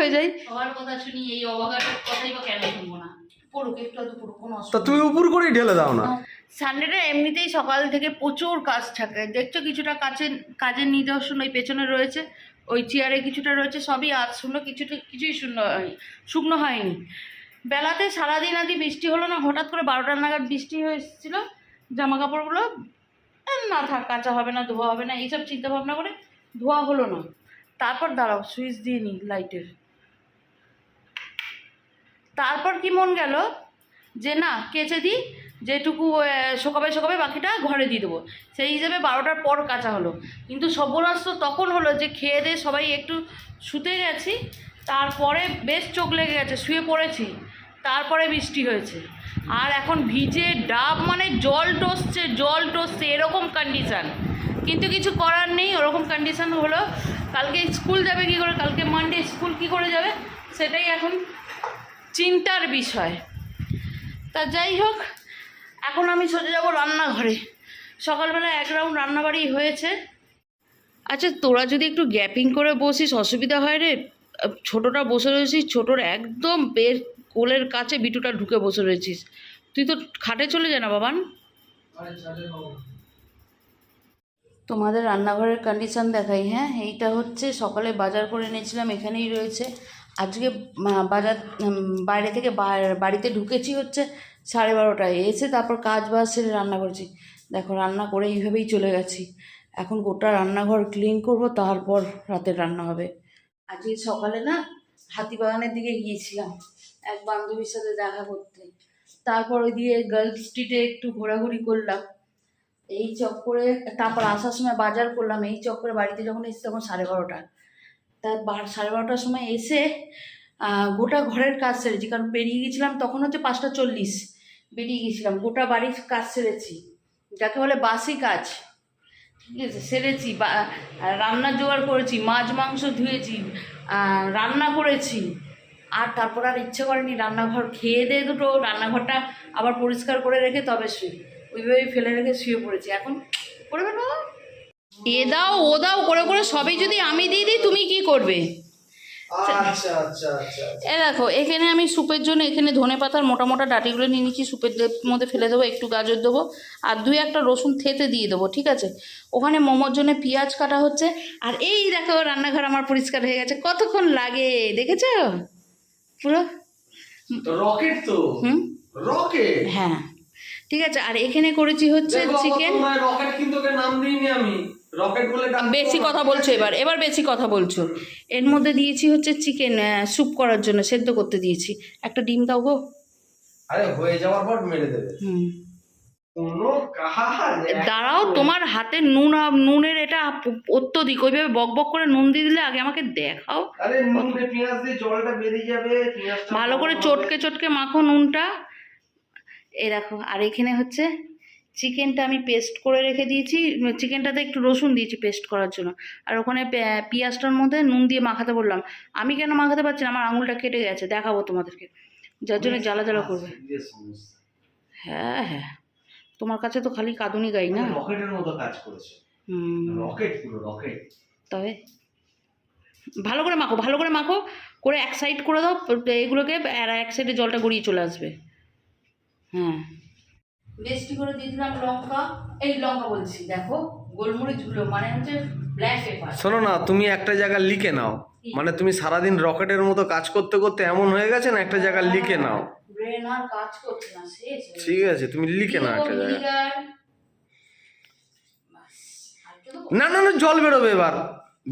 হয়ে যাই। সবার কথা শুনি, এই অবহেলার কথাই বা কেন শুনবো না? পড়ুক, একটু তো পড়ুক, কোনো তা তুমি উপর করেই ঢেলে দাও না। সানডেটা এমনিতেই সকাল থেকে প্রচুর কাজ থাকে, দেখছো কিছুটা কাজের নিদর্শন ওই পেছনে রয়েছে, ওই চেয়ারে কিছুটা রয়েছে, সবই আজ শুকনো, কিছুই শুকনো হয়নি। বেলাতে সারাদিন আজকে বৃষ্টি হলো না, হঠাৎ করে 12টা নাগাদ বৃষ্টি হয়েছিল, জামা কাপড়গুলো না থাক, কাঁচা হবে না, ধোয়া হবে না, এইসব চিন্তা ভাবনা করে ধোয়া হলো না। তারপর দাঁড়াও, সুইচ দিয়ে নিই লাইটের। তারপর কি মন গেল যে না কেচে দিই, যেটুকু শোকাবে বাকিটা ঘরে দিয়ে দেবো, সেই হিসেবে 12টার পর কাচা হলো। কিন্তু সর্বনাশ তো তখন হলো যে খেয়ে দিয়ে সবাই একটু শুতে গেছি, তারপরে বেশ চোখ লেগে গেছে, শুয়ে পড়েছি, তারপরে বৃষ্টি হয়েছে। আর এখন ভিজে ডাব, মানে জল টসছে এরকম কন্ডিশান। কিন্তু কিছু করার নেই, ওরকম কন্ডিশান হলো। কালকে স্কুল যাবে কী করে, কালকে মানডে স্কুল কী করে যাবে, সেটাই এখন চিন্তার বিষয়। তা যাই হোক, এখন আমি সোজা যাবো রান্নাঘরে। সকালবেলা এক রাউন্ড রান্নাবাড়ি হয়েছে। আচ্ছা, তোরা যদি একটু গ্যাপিং করে বসিস অসুবিধা হয় রে। ছোটোটা বসে রয়েছিস, ছোটোর একদম কোলের কাছে বিটুটা ঢুকে বসে রয়েছিস। তুই তো খাটে চলে যা না বাবান। তোমাদের রান্নাঘরের কন্ডিশান দেখাই। হ্যাঁ, এইটা হচ্ছে সকালে বাজার করে এনেছিলাম, এখানেই রয়েছে। আজকে বাজার বাইরে থেকে বাড়িতে ঢুকেছি হচ্ছে 12:30টায়, এসে তারপর কাজ বাজ সেরে রান্না করেছি। দেখো, রান্না করে এইভাবেই চলে গেছি। এখন গোটা রান্নাঘর ক্লিন করব, তারপর রাতের রান্না হবে। আজকে সকালে না হাতিবাগানের দিকে গিয়েছিলাম এক বান্ধবীর সাথে দেখা করতে। তারপর ওই দিয়ে গার্লস স্ট্রিটে একটু ঘোরাঘুরি করলাম, এই চক্করে। তারপর আসার সময় বাজার করলাম, এই চক্করে বাড়িতে যখন এসেছি তখন 12:30। তার 12:30টার সময় এসে গোটা ঘরের কাজ সেরেছি, কারণ বেরিয়ে গেছিলাম তখন হচ্ছে 5:40 বেরিয়ে গেছিলাম। গোটা বাড়ির কাজ সেরেছি, যাকে বলে বাসি কাজ, ঠিক আছে, সেরেছি। রান্নার জোগাড় করেছি, মাছ মাংস ধুয়েছি, রান্না করেছি। আর তারপর আর ইচ্ছে করেনি, রান্নাঘর খেয়ে দিয়ে দুটো রান্নাঘরটা আবার পরিষ্কার করে রেখে তবে শুই, ওইভাবেই ফেলে রেখে শুয়ে পড়েছি। এখন করবে না, এ দাও ও দাও করে করে সবই যদি আমি দিয়ে দিই, তুমি কি করবে? এ দেখো, এখানে আমি স্যুপের জন্য এখানে ধনেপাতার মোটা মোটা ডাঁটিগুলো নিয়ে নিচ্ছি, স্যুপের মধ্যে ফেলে দেবো, একটু গাজর দেবো, আর 2-1টা রসুন থেতে দিয়ে দেবো, ঠিক আছে। ওখানে মোমোর জন্য পেঁয়াজ কাটা হচ্ছে। আর এই দেখো, রান্নাঘর আমার পরিষ্কার হয়ে গেছে। কতক্ষণ লাগে দেখেছো? পুরো রকেট তো। রকেট, হ্যাঁ ঠিক আছে। আর এখানে করেছি হচ্ছে চিকেন। রকেট কিন্তু ওকে নাম দিইনি আমি, রকেট বলে বেশি কথা বলছো, এবার বেশি কথা বলছো। এর মধ্যে দিয়েছি হচ্ছে চিকেন স্যুপ করার জন্য, সেদ্ধ করতে দিয়েছি। একটা ডিম দাও গো। আরে হয়ে যাওয়ার পর মেরে দেবে। কোনো কাজ দাঁড়াও, তোমার হাতে নুনের এটা অত্যধিক, ওইভাবে বক বক করে নুন দিয়ে দিলে আগে আমাকে দেখাও। আরে নুনে পেঁয়াজ দিয়ে জলটা বেরিয়ে যাবে, পেঁয়াজটা ভালো করে চটকে মাখো নুনটা। এই দেখো, আর এখানে হচ্ছে চিকেনটা আমি পেস্ট করে রেখে দিয়েছি, চিকেনটাতে একটু রসুন দিয়েছি পেস্ট করার জন্য। আর ওখানে পেঁয়াজটার মধ্যে নুন দিয়ে মাখাতে বললাম। আমি কেন মাখাতে পারছি না, আমার আঙুলটা কেটে গেছে, দেখাবো তোমাদেরকে, যার জন্য জ্বালা জ্বালা করবে। হ্যাঁ, তোমার কাছে তো খালি কাঁদুনি গাই না, রকেটের মতো কাজ করেছে। রকেট, পুরো রকেট। তবে ভালো করে মাখো করে এক সাইড করে দাও এগুলোকে, আর এক সাইডে জলটা গড়িয়ে চলে আসবে। হ্যাঁ, বেশি করে দিয়ে দিলাম লঙ্কা। এই লঙ্কা বলছি, দেখো গোলমরিচগুলো, মানে হচ্ছে ব্ল্যাক পেপার। শোনো না, তুমি একটা জায়গা লিখে নাও, মানে তুমি সারাদিন রকেটের মতো কাজ করতে করতে এমন হয়ে গেছে না, একটা জায়গা লিখে নাও। ব্রেন আর কাজ করছে না, শেষ। ঠিক আছে, তুমি লিখে নাও একটা জায়গা। না না না, জল বেরোবে এবার।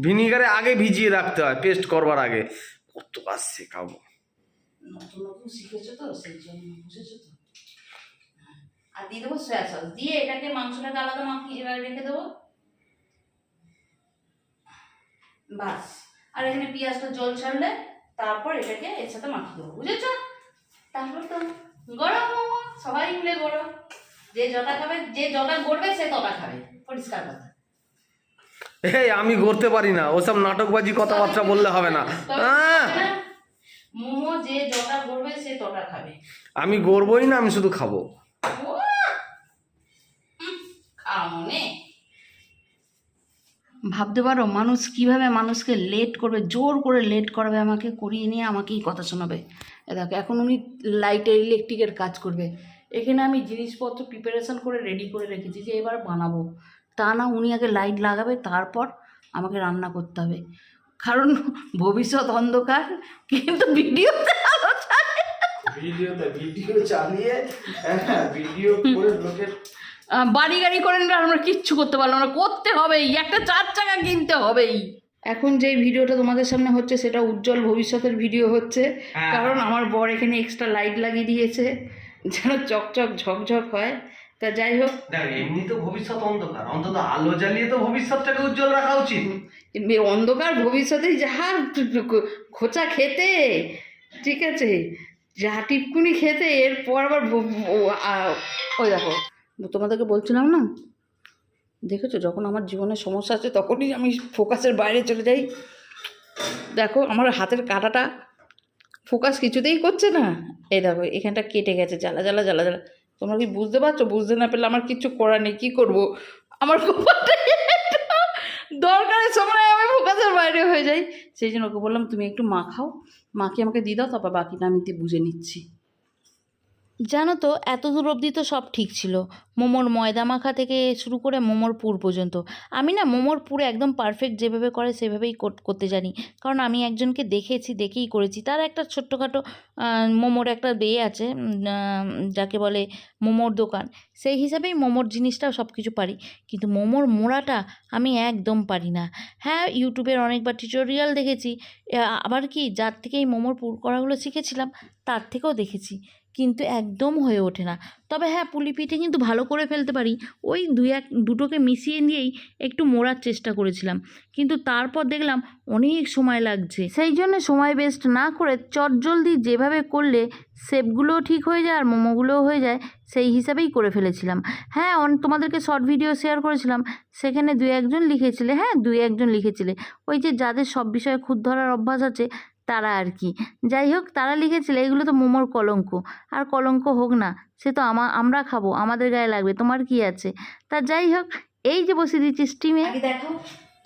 ভিনিগারে আগে ভিজিয়ে রাখতে হয় পেস্ট করবার আগে। কত কাজ শেখাবো, নতুন নতুন শিখেছো তো, সেই জন্য বুঝেছো তো। আর দিয়ে দেবো সয়া সস, দিয়ে এটাকে মাংসটাকে আলাদা মাখিয়ে রেখে দেবো, বাস। আর এখানে পেঁয়াজটা জল ছাড়লে তারপর এটাকে এর সাথে মাখিয়ে দেবো, বুঝেছো? তারপর তো গরম মোমো, সবাই মিলে গরম, যে যটা খাবে, যে যটা গড়বে সে তটা খাবে, পরিষ্কার কথা। এই আমি গড়তে পারি না, ওসব নাটকবাজি কথাবার্তা বললে হবে না। মোমো যে যটা গড়বে সে তটা খাবে। আমি গড়বই না, আমি শুধু খাবো। খাও নে। ভাবতে পারো মানুষ কিভাবে মানুষকে লেট করবে, জোর করে লেট করাবে, আমাকে করিয়ে নিয়ে আমাকেই কথা শোনাবে। দেখো এখন উনি লাইটের ইলেকট্রিকের কাজ করবে, এখানে আমি জিনিসপত্র প্রিপারেশন করে রেডি করে রেখেছি যে এবার বানাবো। তা না, উনি আগে লাইট লাগাবে, তারপর আমাকে রান্না করতে হবে, কারণ ভবিষ্যৎ অন্ধকার, কিন্তু ভিডিওতে আলো চায়। ভিডিও চালিয়ে ভিডিও করে লোকের বাড়ি গাড়ি করে নিলে আমরা কিচ্ছু করতে পারলাম না, করতে হবেই, একটা 4 চাকা কিনতে হবেই। এখন যে ভিডিওটা তোমাদের সামনে হচ্ছে সেটা উজ্জ্বল ভবিষ্যতের ভিডিও হচ্ছে, কারণ আমার বর এখানে এক্সট্রা লাইট লাগিয়ে দিয়েছে যেন চকচক ঝকঝক হয়। তা যাই হোক, দেখ এমনি তো ভবিষ্যৎ অন্ধকার, অন্তত আলো জ্বালিয়ে তো ভবিষ্যৎটাকে উজ্জ্বল রাখা উচিত। অন্ধকার ভবিষ্যতেই যাহার খোঁচা খেতে, ঠিক আছে, যা টিপকুনি খেতে, এরপর আবার ওই দেখো তোমাদেরকে বলছিলাম না, দেখেছো যখন আমার জীবনে সমস্যা আছে তখনই আমি ফোকাসের বাইরে চলে যাই। দেখো আমার হাতের কাঁটাটা ফোকাস কিছুতেই করছে না, এই দেখো এখানটা কেটে গেছে, জ্বালা জ্বালা জ্বালা জ্বালা। তোমরা কি বুঝতে পারছো? বুঝতে না পারলে আমার কিচ্ছু করার নেই, কী করবো, আমার দরকারের সময় আমি ফোকাসের বাইরে হয়ে যাই। সেই জন্য ওকে বললাম তুমি একটু মাখাও, মাখিয়ে আমাকে দিয়ে দাও, তারপর বাকিটা আমি বুঝে নিচ্ছি। জানো তো এত দূর অবধি তো সব ঠিক ছিল, মোমোর ময়দা মাখা থেকে শুরু করে মোমোর পুর পর্যন্ত। আমি না মোমোর পুর একদম পারফেক্ট যেভাবে করে সেভাবেই করতে জানি, কারণ আমি একজনকে দেখেই করেছি। তার একটা ছোট্টখাটো মোমোর একটা আছে, যাকে বলে মোমোর দোকান, সেই হিসাবেই মোমোর জিনিসটাও সব কিছু পারি, কিন্তু মোমোর মোড়াটা আমি একদম পারি না। হ্যাঁ, ইউটিউবের অনেকবার টিউটোরিয়াল দেখেছি, আবার কি যার থেকে এই মোমোর পুর করাগুলো শিখেছিলাম তার থেকেও দেখেছি, কিন্তু একদম হয়ে ওঠে না। তবে হ্যাঁ, পুলি পিঠে কিন্তু ভালো করে ফেলতে পারি, ওই দুটোকে মিশিয়ে নিয়েই একটু মোড়ার চেষ্টা করেছিলাম, কিন্তু তারপর দেখলাম অনেক সময় লাগছে, সেই জন্য সময় ওয়েস্ট না করে চটজলদি যেভাবে করলে শেপগুলোও ঠিক হয়ে যায় আর মোমোগুলোও হয়ে যায় সেই হিসাবেই করে ফেলেছিলাম। হ্যাঁ, তোমাদেরকে শর্ট ভিডিও শেয়ার করেছিলাম, সেখানে 2-1জন লিখেছিলে, হ্যাঁ 2-1জন লিখেছিলে, ওই যে যাদের সব বিষয়ে খুঁত ধরার অভ্যাস আছে তারা আর কি। যাই হোক, তারা লিখেছিল এগুলো তো মোমোর কলঙ্ক, আর কলঙ্ক হোক না, সে তো আমরা খাবো, আমাদের গায়ে লাগবে, তোমার কি আছে। তা যাই হোক, এই যে বসে দিচ্ছি স্টিমে, দেখো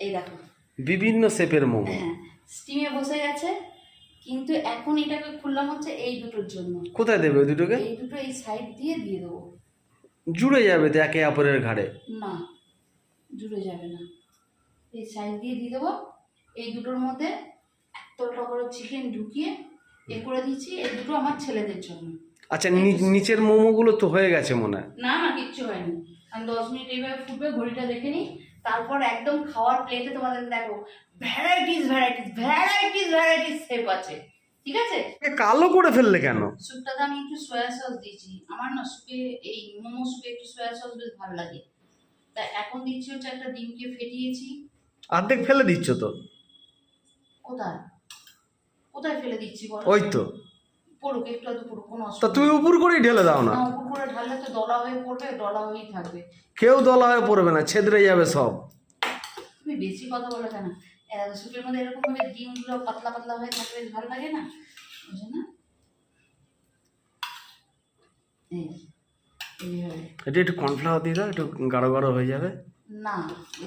এই দেখো বিভিন্ন শেপের মোমো, হ্যাঁ স্টিমে বসে গেছে, কিন্তু এখন এটাকে খুললাম হচ্ছে এই দুটোর জন্য। কোথায় দেবে ওই দুটোকে? এই দুটো এই সাইড দিয়ে দেবো, জুড়ে যাবে তো একে অপরের ঘাড়ে। না জুড়ে যাবে না, এই সাইড দিয়ে দেবো। এই দুটোর মধ্যে এতটা করে চিকেন ঢুকিয়ে করে দিচ্ছি, এই দুটো আমার ছেলেদের জন্য। আচ্ছা, নিচের মোমোগুলো তো হয়ে গেছে মনে হয়? না না, কিচ্ছু হয়নি, আমি 10 মিনিট এইভাবে ফুটবে, ঘড়িটা দেখে নিই, তারপর একদম খাওয়ার প্লেটে তোমাদের দেখো ভ্যারাইটিস শেপ আছে, ঠিক আছে। কালো করে ফেললে কেন? স্যুপটাতে আমি একটু সয়া সস দিয়েছি, আমার না স্যুপে, এই মোমো স্যুপে একটু সয়া সস বেশ ভালো লাগে, তাই এখন দিচ্ছি হচ্ছে একটা ডিমকে ফেটিয়েছি। অর্ধেক ফেলে দিচ্ছ তো? কোথায় কোথায় ফেলে দিচ্ছি বলো? ওই তো পড়ুক, একটু আধটু পড়ুক, কোনো তা অসুবিধা তুমি উপর করেই ঢেলে দাও না। না, উপর করে ঢাললে তো দলা হয়ে পড়বে, দলা হয়েই থাকবে। কেউ দলা হয়ে পড়বে না, ছেদরে যাবে সব। তুমি বেশি কথা বলো কেন? স্যুপের মধ্যে এরকম ভাবে ডিমগুলো পাতলা পাতলা হয়ে থাকলে ভালো লাগে না, বুঝো না? এইভাবে এটা একটু কর্নফ্লাওয়ার দিয়ে দাও, একটু গাঢ় গাঢ় হয়ে যাবে। না,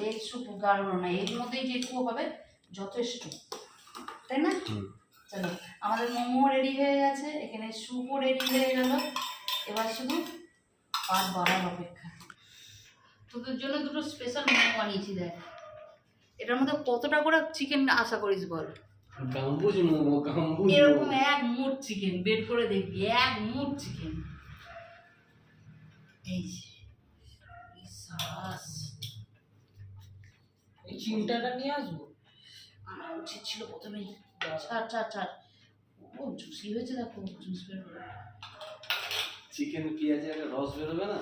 এই স্যুপ গাঢ় না, এর মধ্যেই যেটুকু হবে যথেষ্ট, তাই না? চলো, আমাদের মোমো রেডি হয়ে গেছে, এখানে স্যুপও রেডি হয়ে গেল, এবার শুধু পাট বাড়ার অপেক্ষা। তোদের জন্য দুটো স্পেশাল মোমো বানিয়েছি, দেখ এটার মধ্যে কতটা করে চিকেন আশা করিস বল? গাম্বুজ মোমো, গাম্বুজ এরকম এক মুঠ চিকেন বের করে দেখবি, এক মুঠ চিকেন। এই এই চিমটাটা নিয়ে আসবো, আমার উচিত ছিল প্রথমেই। ছাড়, ও জুসি হয়েছে, দেখো জুস বের করে। চিকেন পেঁয়াজের রস বেরোবে না?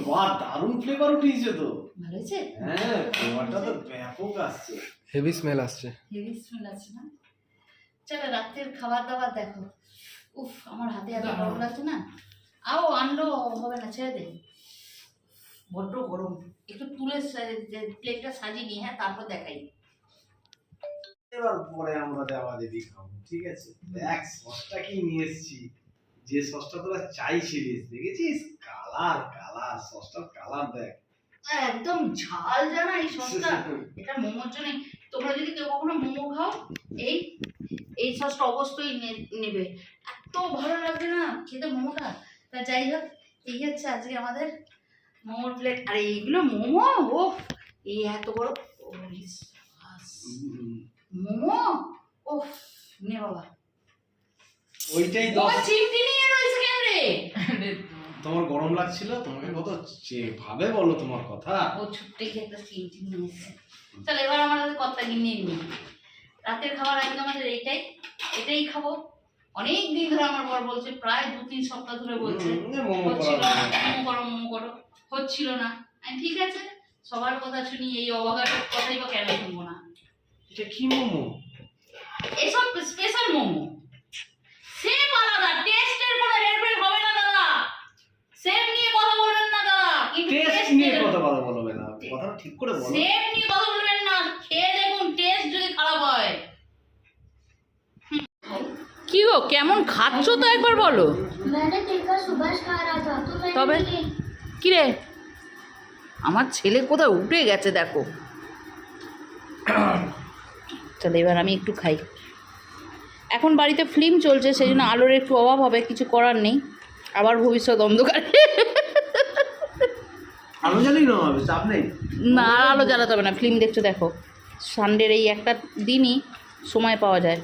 বাহ, দারুণ ফ্লেভার উঠেছে তো। ভালো হয়েছে? হ্যাঁ, ফ্লেভারটা তো ব্যাপক আসছে, হেভি স্মেল আসছে। হেভি স্মেল আছে না? চলো রাতের খাবার দাবার দেখো। উফ, আমার হাতে এত গরম লাগছে না, আনলো হবে না, ছেড়ে দে, বড্ড গরম। একটু তুলে প্লেটটা সাজিয়ে নিই, হ্যাঁ তারপর দেখাই। এবার পরে আমরা দেওয়া দিদি খাবো, ঠিক আছে? দেখ সসটা কি নিয়ে এসেছি, যে সসটা তোরা চাইছিলিস, দেখেছিস? কালার সসটার কালার দেখ, একদম ঝাল জানা এই সসটা, এটা মোমোর জন্য। তোমরা যদি কেউ কখনো মোমো খাও, এই এই সসটা অবশ্যই নেবে, এত ভালো লাগবে না খেতে মোমোটা। তা যাই হোক, এই হচ্ছে আজকে আমাদের মোমোর প্লেট। আর এইগুলো মোমো, ও এই এত বড় মোমো, ও নে বাবা। ওইটাই ও চিমটি নিয়ে রয়েছে কেন রে? তোমার গরম লাগছিল, তোমাকে কত ভাবে বলো তোমার কথা। ও ছুটতে গিয়ে একটা চিমটি নিয়ে এসেছে। চল এবার আমাদের কথা নিয়ে নিই। রাতের খাবার একদম আমাদের এটাই খাবো। অনেক দিন ধরে আমার বর বলছে, প্রায় 2-3 সপ্তাহ ধরে বলছে হচ্ছিল না, মোমো করো, হচ্ছিল না। আমি ঠিক আছে, সবার কথা শুনি, এই অবাগার কথাই বা কেন শুনবো না। এটা কি মোমো? এসব স্পেশাল মোমো, সেম আলাদা, টেস্টের কোনো হেরফের হবে না দাদা। সেম নিয়ে কথা বলবেন না দাদা, কিন্তু টেস্ট নিয়ে কথা বলবে না, কথাটা ঠিক করে বলো। সেম নিয়ে কথা বলবেন না, খেয়ে দেখুন টেস্ট যদি খারাপ হয়। কি গো, কেমন খাচ্ছ তো একবার বলো। मैंने देखा सुबह खा रहा था तो मैंने তবে भी কি রে, আমার ছেলে কোথায় উঠে গেছে দেখো। তাহলে এবার আমি একটু খাই। এখন বাড়িতে ফিল্ম চলছে, সেই জন্য আলোর একটু অভাব হবে, কিছু করার নেই। আবার ভবিষ্যৎ অন্ধকার। আলো জ্বালিয়ে নেওয়া হবে, চাপ নেই। না, আলো জ্বালাতে হবে না, ফিল্ম দেখছো দেখো। সানডের এই একটা দিনই সময় পাওয়া যায়।